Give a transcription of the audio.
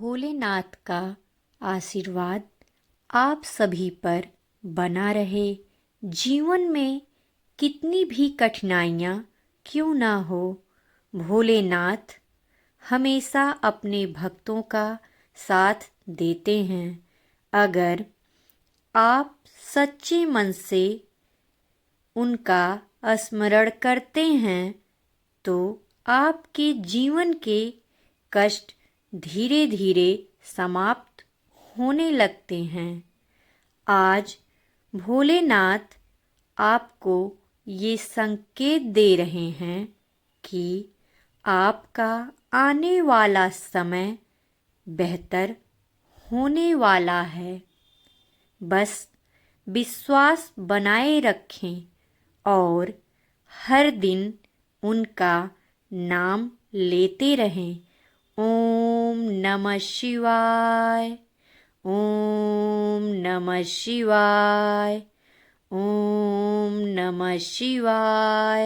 भोलेनाथ का आशीर्वाद आप सभी पर बना रहे। जीवन में कितनी भी कठिनाइयाँ क्यों ना हो, भोलेनाथ हमेशा अपने भक्तों का साथ देते हैं। अगर आप सच्चे मन से उनका स्मरण करते हैं तो आपके जीवन के कष्ट धीरे धीरे समाप्त होने लगते हैं। आज भोलेनाथ आपको ये संकेत दे रहे हैं कि आपका आने वाला समय बेहतर होने वाला है। बस विश्वास बनाए रखें और हर दिन उनका नाम लेते रहें। ओम नमः शिवाय, ओम नमः शिवाय, ओम नमः शिवाय।